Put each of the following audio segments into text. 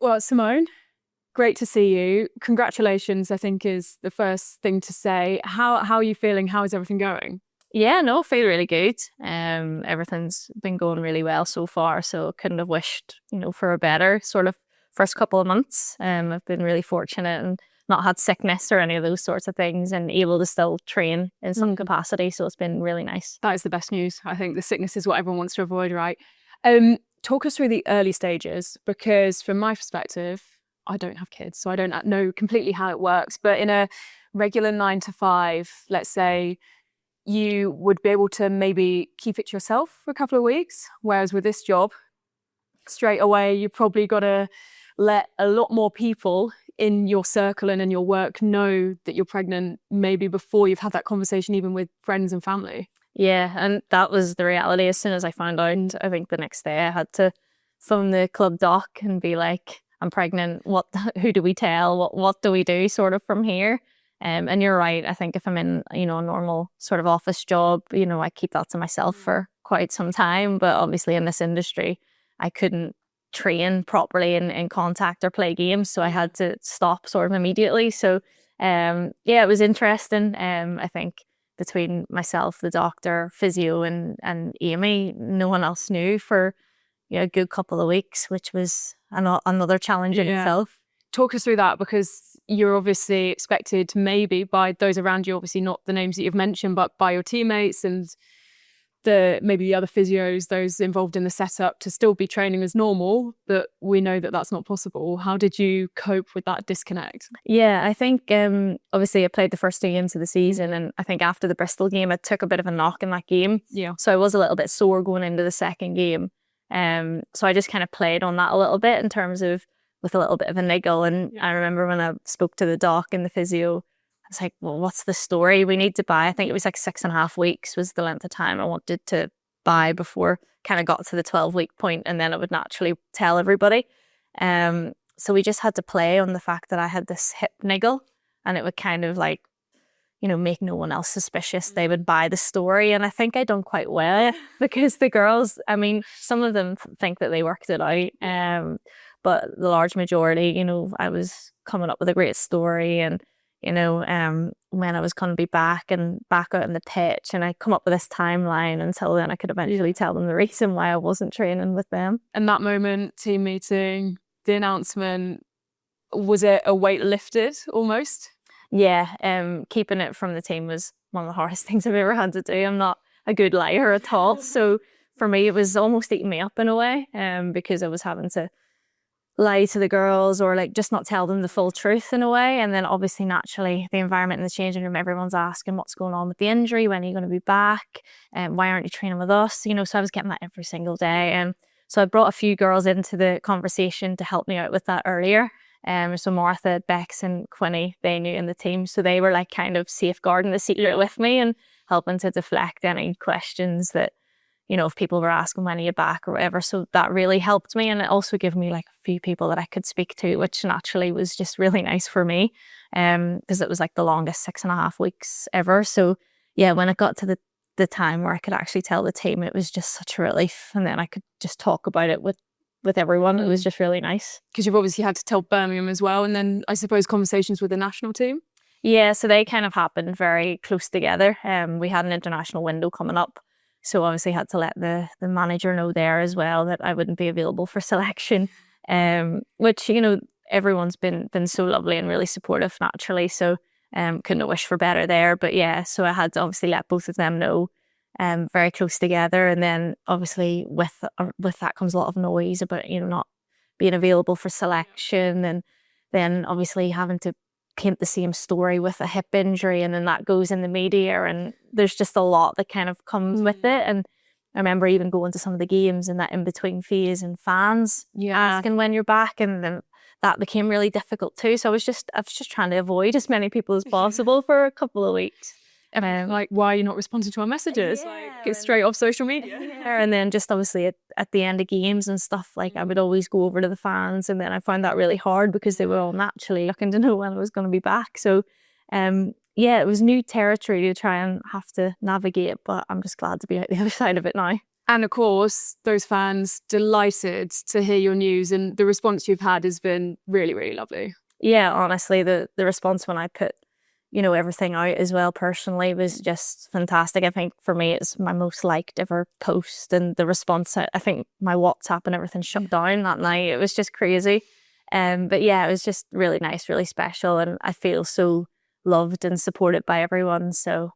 Well, Simone, great to see you. Congratulations, I think, is the first thing to say. How are you feeling? How is everything going? Yeah, no, feel really good. Everything's been going really well so far, so couldn't have wished, for a better sort of first couple of months. I've been really fortunate and not had sickness or any of those sorts of things and able to still train in some capacity, so it's been really nice. That is the best news. I think the sickness is what everyone wants to avoid, right? Talk us through the early stages, because from my perspective, I don't have kids, so I don't know completely how it works. But in a regular 9 to 5, let's say, you would be able to maybe keep it to yourself for a couple of weeks. Whereas with this job, straight away, you probably got to let a lot more people in your circle and in your work know that you're pregnant, maybe before you've had that conversation, even with friends and family. Yeah, and that was the reality. As soon as I found out, I think the next day I had to phone the club doc and be like, I'm pregnant. Who do we tell? What do we do sort of from here? And you're right. I think if I'm in, a normal sort of office job, I keep that to myself for quite some time. But obviously in this industry, I couldn't train properly in contact or play games. So I had to stop sort of immediately. So it was interesting. I think between myself, the doctor, physio and Amy, no one else knew for a good couple of weeks, which was another challenge in itself. Talk us through that, because you're obviously expected maybe by those around you, obviously not the names that you've mentioned, but by your teammates and maybe the other physios, those involved in the setup, to still be training as normal, but we know that that's not possible. How did you cope with that disconnect? Yeah, I think obviously I played the first 2 games of the season, and I think after the Bristol game, I took a bit of a knock in that game. Yeah. So I was a little bit sore going into the second game. So I just kind of played on that a little bit in terms of with a little bit of a niggle. And I remember when I spoke to the doc and the physio, I was like, well, what's the story? We need to buy. I think it was like 6.5 weeks was the length of time I wanted to buy before kind of got to the 12-week point, and then I would naturally tell everybody. So we just had to play on the fact that I had this hip niggle, and it would kind of like, make no one else suspicious. They would buy the story. And I think I done quite well because the girls, I mean, some of them think that they worked it out. But the large majority, I was coming up with a great story, and, when I was going to be back out in the pitch, and I come up with this timeline until then I could eventually tell them the reason why I wasn't training with them. And that moment, team meeting, the announcement, was it a weight lifted almost? Yeah, keeping it from the team was one of the hardest things I've ever had to do. I'm not a good liar at all. So for me, it was almost eating me up in a way, because I was having to lie to the girls or like just not tell them the full truth in a way. And then obviously naturally the environment in the changing room, everyone's asking what's going on with the injury, when are you going to be back, and why aren't you training with us? So I was getting that every single day. And so I brought a few girls into the conversation to help me out with that earlier. So Martha, Bex and Quinny, they knew in the team. So they were like kind of safeguarding the secret with me and helping to deflect any questions that, if people were asking when are you back or whatever. So that really helped me. And it also gave me like a few people that I could speak to, which naturally was just really nice for me. Because it was like the longest 6.5 weeks ever. So yeah, when it got to the time where I could actually tell the team, it was just such a relief. And then I could just talk about it with everyone. It was just really nice. Because you've obviously had to tell Birmingham as well. And then I suppose conversations with the national team? Yeah, so they kind of happened very close together. We had an international window coming up. So obviously had to let the manager know there as well that I wouldn't be available for selection. Which, everyone's been so lovely and really supportive naturally. So couldn't have wished for better there. But yeah, so I had to obviously let both of them know. Very close together, and then obviously with that comes a lot of noise about not being available for selection, and then obviously having to paint the same story with a hip injury, and then that goes in the media, and there's just a lot that kind of comes with it. And I remember even going to some of the games in that in-between phase, and fans asking when you're back, and then that became really difficult too. So I was just trying to avoid as many people as possible for a couple of weeks. Like, why are you not responding to our messages? Like, get straight off social media. And then just obviously at the end of games and stuff, like I would always go over to the fans, and then I found that really hard because they were all naturally looking to know when I was going to be back. So it was new territory to try and have to navigate, but I'm just glad to be out the other side of it now. And of course, those fans delighted to hear your news, and the response you've had has been really, really lovely. Yeah, honestly, the response when I put, everything out as well personally was just fantastic. I think for me, it's my most liked ever post, and the response, I think my WhatsApp and everything shut down that night. It was just crazy. But yeah, it was just really nice, really special, and I feel so loved and supported by everyone. So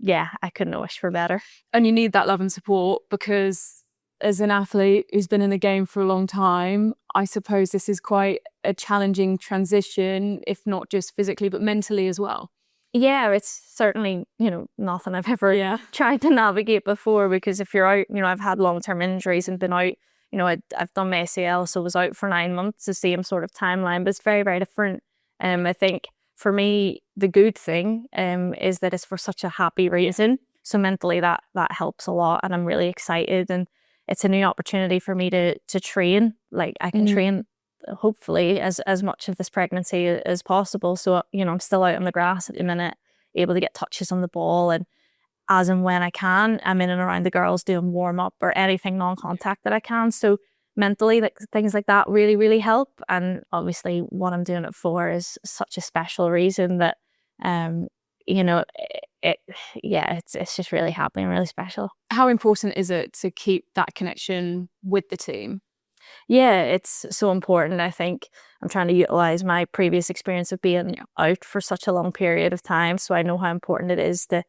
yeah, I couldn't wish for better. And you need that love and support, because as an athlete who's been in the game for a long time, I suppose this is quite a challenging transition, if not just physically, but mentally as well. Yeah, it's certainly, nothing I've ever tried to navigate before, because if you're out, I've had long-term injuries and been out, I've done my ACL, so was out for 9 months, the same sort of timeline, but it's very, very different. I think for me, the good thing is that it's for such a happy reason. So mentally that helps a lot, and I'm really excited, and it's a new opportunity for me to train. Like I can train hopefully as much of this pregnancy as possible. So, I'm still out on the grass at the minute, able to get touches on the ball, and as and when I can, I'm in and around the girls doing warm up or anything non-contact that I can. So mentally, like things like that really, really help. And obviously what I'm doing it for is such a special reason that, it's just really happy and really special. How important is it to keep that connection with the team? Yeah, it's so important. I think I'm trying to utilize my previous experience of being out for such a long period of time. So I know how important it is to,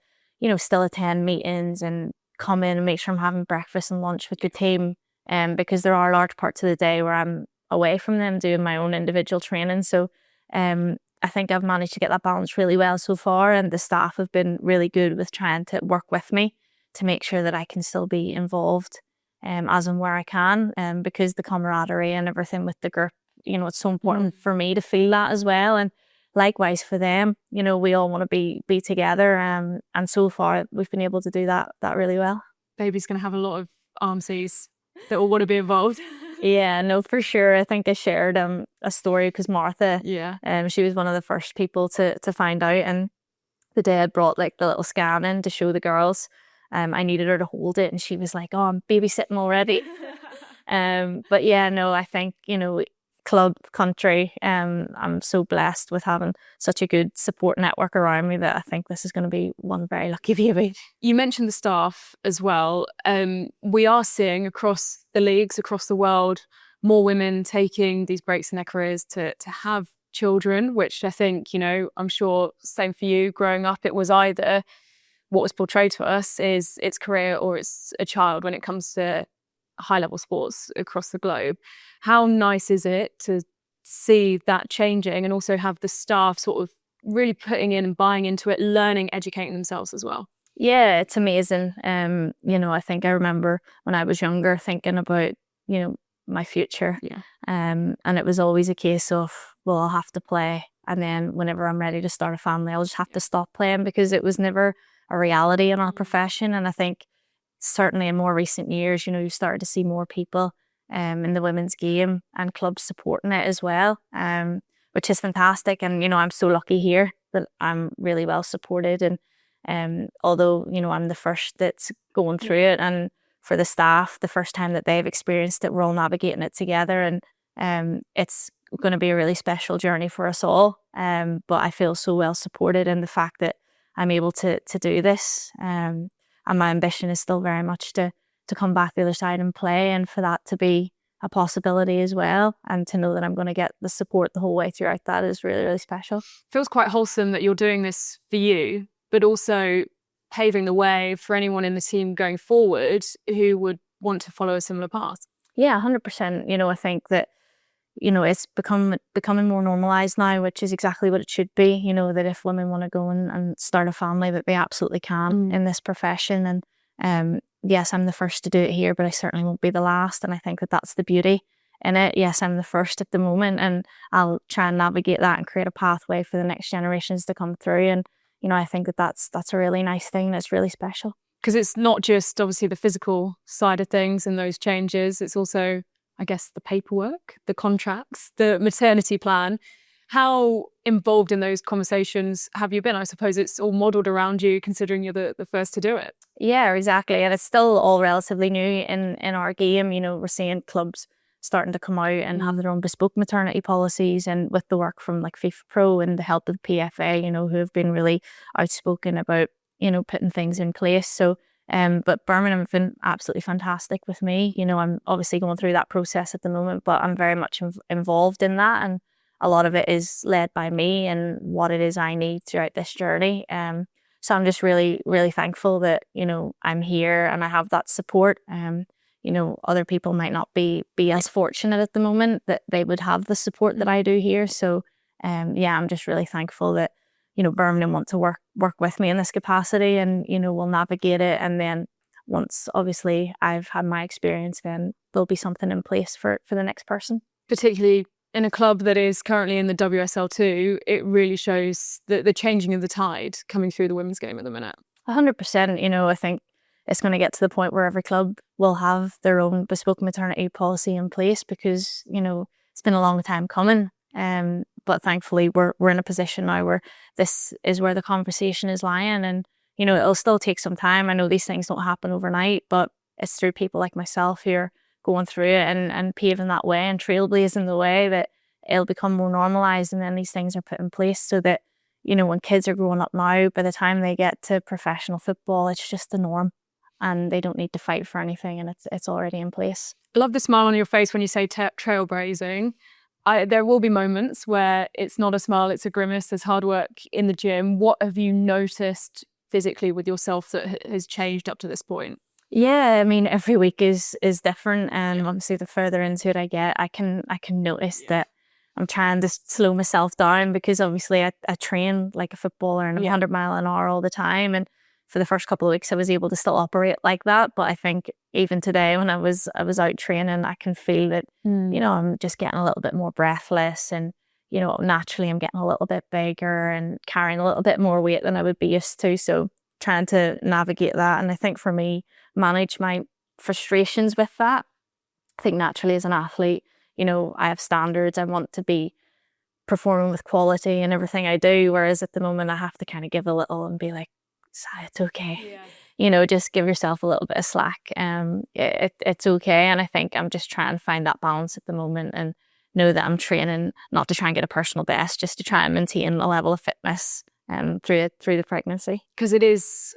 still attend meetings and come in and make sure I'm having breakfast and lunch with the team. Because there are large parts of the day where I'm away from them doing my own individual training. So I think I've managed to get that balance really well so far. And the staff have been really good with trying to work with me to make sure that I can still be involved as and where I can, because the camaraderie and everything with the group, it's so important for me to feel that as well. And likewise for them, we all want to be together. And so far we've been able to do that really well. Baby's going to have a lot of armsies that all want to be involved. Yeah, no, for sure. I think I shared a story because Martha, she was one of the first people to find out, and the day I'd brought like the little scan in to show the girls, I needed her to hold it, and she was like, "Oh, I'm babysitting already." But yeah, no, I think, club, country, I'm so blessed with having such a good support network around me that I think this is going to be one very lucky baby. You mentioned the staff as well. We are seeing across the leagues, across the world, more women taking these breaks in their careers to have children, which I think, I'm sure same for you growing up, it was either what was portrayed to us is it's career or it's a child when it comes to high level sports across the globe. How nice is it to see that changing and also have the staff sort of really putting in and buying into it, learning, educating themselves as well? Yeah, it's amazing. I think I remember when I was younger thinking about, my future. Yeah. And it was always a case of, well, I'll have to play. And then whenever I'm ready to start a family, I'll just have to stop playing, because it was never a reality in our profession. And I think certainly in more recent years, you started to see more people in the women's game and clubs supporting it as well, which is fantastic. And, I'm so lucky here that I'm really well supported. And although, I'm the first that's going through it, and for the staff, the first time that they've experienced it, we're all navigating it together. And it's going to be a really special journey for us all. But I feel so well supported in the fact that I'm able to do this. And my ambition is still very much to come back the other side and play, and for that to be a possibility as well. And to know that I'm going to get the support the whole way throughout that is really, really special. Feels quite wholesome that you're doing this for you, but also paving the way for anyone in the team going forward who would want to follow a similar path. Yeah, 100%. I think that, it's becoming more normalised now, which is exactly what it should be. That if women want to go and start a family, that they absolutely can in this profession. And yes, I'm the first to do it here, but I certainly won't be the last. And I think that that's the beauty in it. Yes, I'm the first at the moment, and I'll try and navigate that and create a pathway for the next generations to come through. And, I think that that's a really nice thing. That's really special. Because it's not just obviously the physical side of things and those changes. It's also, I guess, the paperwork, the contracts, the maternity plan. How involved in those conversations have you been? I suppose it's all modelled around you, considering you're the first to do it. Yeah, exactly. And it's still all relatively new in our game. You know, we're seeing clubs starting to come out and have their own bespoke maternity policies, and with the work from like FIFA Pro and the help of the PFA, you know, who have been really outspoken about, you know, putting things in place. So but Birmingham have been absolutely fantastic with me. You know, I'm obviously going through that process at the moment, but I'm very much involved in that, and a lot of it is led by me and what it is I need throughout this journey. So I'm just really, really thankful that, you know, I'm here and I have that support. You know, other people might not be as fortunate at the moment that they would have the support that I do here. So yeah, I'm just really thankful that, you know, Birmingham want to work with me in this capacity, and, you know, we'll navigate it. And then once obviously I've had my experience, then there'll be something in place for the next person. Particularly in a club that is currently in the WSL2, it really shows the changing of the tide coming through the women's game at the minute. 100%. You know, I think it's going to get to the point where every club will have their own bespoke maternity policy in place, because, you know, it's been a long time coming. But thankfully we're in a position now where this is where the conversation is lying, and, you know, it'll still take some time. I know these things don't happen overnight, but it's through people like myself who are going through it and paving that way and trailblazing the way that it'll become more normalized, and then these things are put in place so that, you know, when kids are growing up now, by the time they get to professional football, it's just the norm and they don't need to fight for anything, and it's already in place. I love the smile on your face when you say trailblazing. There will be moments where it's not a smile, it's a grimace. There's hard work in the gym. What have you noticed physically with yourself that has changed up to this point? Yeah, I mean, every week is different, and obviously the further into it I get, I can notice that I'm trying to slow myself down, because obviously I train like a footballer and 100 mile an hour all the time, and for the first couple of weeks I was able to still operate like that. But I think even today when I was out training, I can feel that you know, I'm just getting a little bit more breathless, and, you know, naturally I'm getting a little bit bigger and carrying a little bit more weight than I would be used to. So trying to navigate that, and I think for me, manage my frustrations with that. I think naturally as an athlete, you know, I have standards. I want to be performing with quality in everything I do, whereas at the moment I have to kind of give a little and be like, it's okay. You know, just give yourself a little bit of slack. It's okay. And I think I'm just trying to find that balance at the moment, and know that I'm training not to try and get a personal best, just to try and maintain a level of fitness through the pregnancy. Because it is,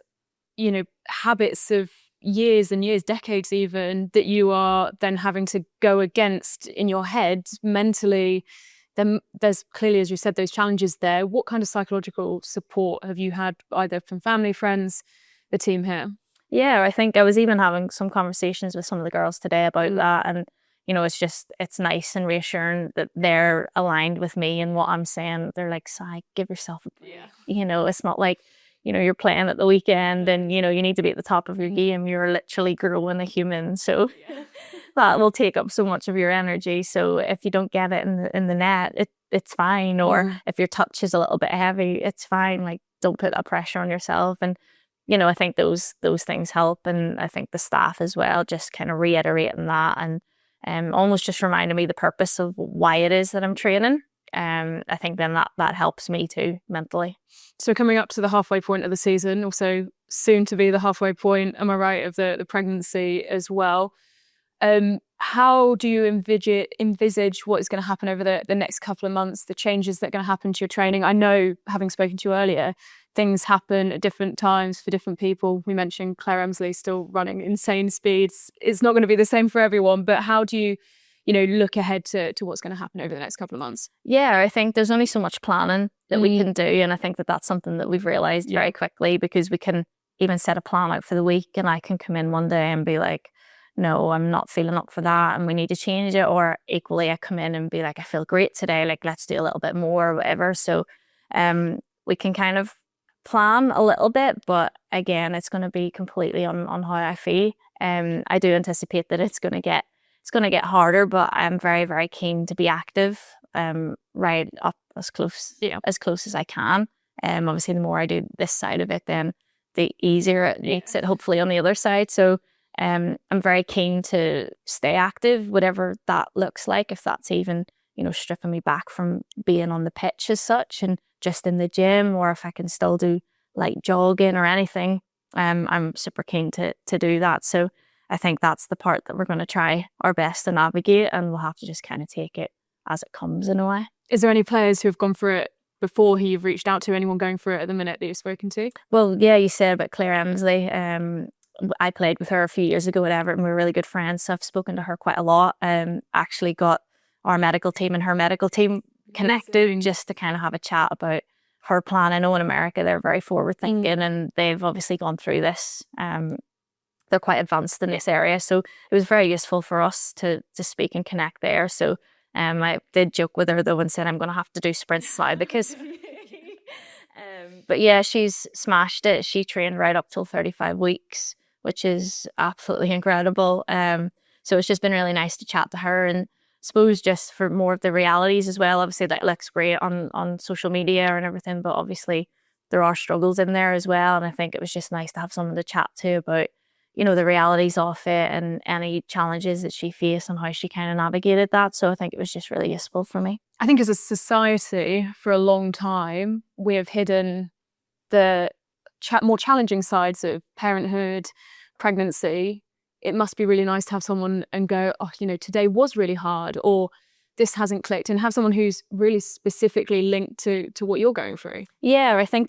you know, habits of years and years, decades even, that you are then having to go against in your head mentally. Then there's clearly, as you said, those challenges there. What kind of psychological support have you had, either from family, friends, the team here? Yeah, I think I was even having some conversations with some of the girls today about that, and, you know, it's nice and reassuring that they're aligned with me and what I'm saying. They're like, "Sai, give yourself a break." You know, it's not like, you know, you're playing at the weekend and, you know, you need to be at the top of your game. You're literally growing a human. So that will take up so much of your energy. So if you don't get it in the net, it's fine. Or if your touch is a little bit heavy, it's fine. Like, don't put that pressure on yourself. And, you know, I think those things help. And I think the staff as well, just kind of reiterating that, and almost just reminding me the purpose of why it is that I'm training. I think then that helps me too mentally. So coming up to the halfway point of the season, also soon to be the halfway point, am I right, of the pregnancy as well? How do you envisage what is going to happen over the next couple of months, the changes that are going to happen to your training? I know, having spoken to you earlier, things happen at different times for different people. We mentioned Claire Emsley still running insane speeds. It's not going to be the same for everyone, but how do you, you know, look ahead to what's going to happen over the next couple of months? Yeah, I think there's only so much planning that we can do. And I think that's something that we've realised very quickly, because we can even set a plan out for the week, and I can come in one day and be like, no, I'm not feeling up for that and we need to change it. Or equally, I come in and be like, I feel great today, like, let's do a little bit more or whatever. So we can kind of plan a little bit, but again, it's going to be completely on how I feel. I do anticipate that it's going to get harder, but I'm very, very keen to be active, right up as close as I can. Obviously, the more I do this side of it, then the easier it makes it, hopefully, on the other side. So I'm very keen to stay active, whatever that looks like, if that's even, stripping me back from being on the pitch as such and just in the gym, or if I can still do like jogging or anything, I'm super keen to do that. So I think that's the part that we're going to try our best to navigate, and we'll have to just kind of take it as it comes in a way. Is there any players who have gone through it before who you've reached out to? Anyone going through it at the minute that you've spoken to? Well, yeah, you said about Claire Emsley. I played with her a few years ago at Everton. We were really good friends, so I've spoken to her quite a lot. Actually got our medical team and her medical team connected just to kind of have a chat about her plan. I know in America they're very forward thinking and they've obviously gone through this. They're quite advanced in this area, so it was very useful for us to speak and connect there. So I did joke with her though and said I'm going to have to do sprints now because but yeah, she's smashed it. She trained right up till 35 weeks, which is absolutely incredible. So it's just been really nice to chat to her, and suppose just for more of the realities as well. Obviously that looks great on social media and everything, but obviously there are struggles in there as well. And I think it was just nice to have someone to chat to about, the realities of it and any challenges that she faced and how she kind of navigated that. So I think it was just really useful for me. I think as a society for a long time, we have hidden the more challenging sides of parenthood, pregnancy. It must be really nice to have someone and go, oh, today was really hard, or this hasn't clicked, and have someone who's really specifically linked to what you're going through. Yeah, I think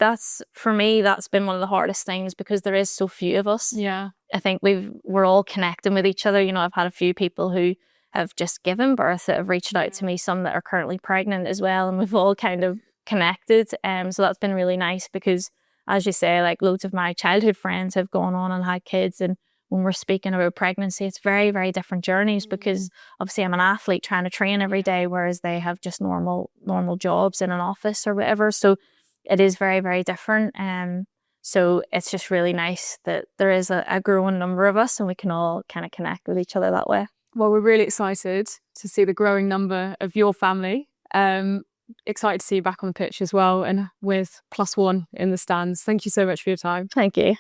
for me, that's been one of the hardest things because there is so few of us. Yeah. I think we're all connecting with each other. I've had a few people who have just given birth that have reached out to me, some that are currently pregnant as well, and we've all kind of connected. So that's been really nice because, as you say, like loads of my childhood friends have gone on and had kids, and when we're speaking about pregnancy, it's very, very different journeys because obviously I'm an athlete trying to train every day, whereas they have just normal jobs in an office or whatever. So it is very, very different. So it's just really nice that there is a growing number of us and we can all kind of connect with each other that way. Well, we're really excited to see the growing number of your family. Excited to see you back on the pitch as well and with +1 in the stands. Thank you so much for your time. Thank you.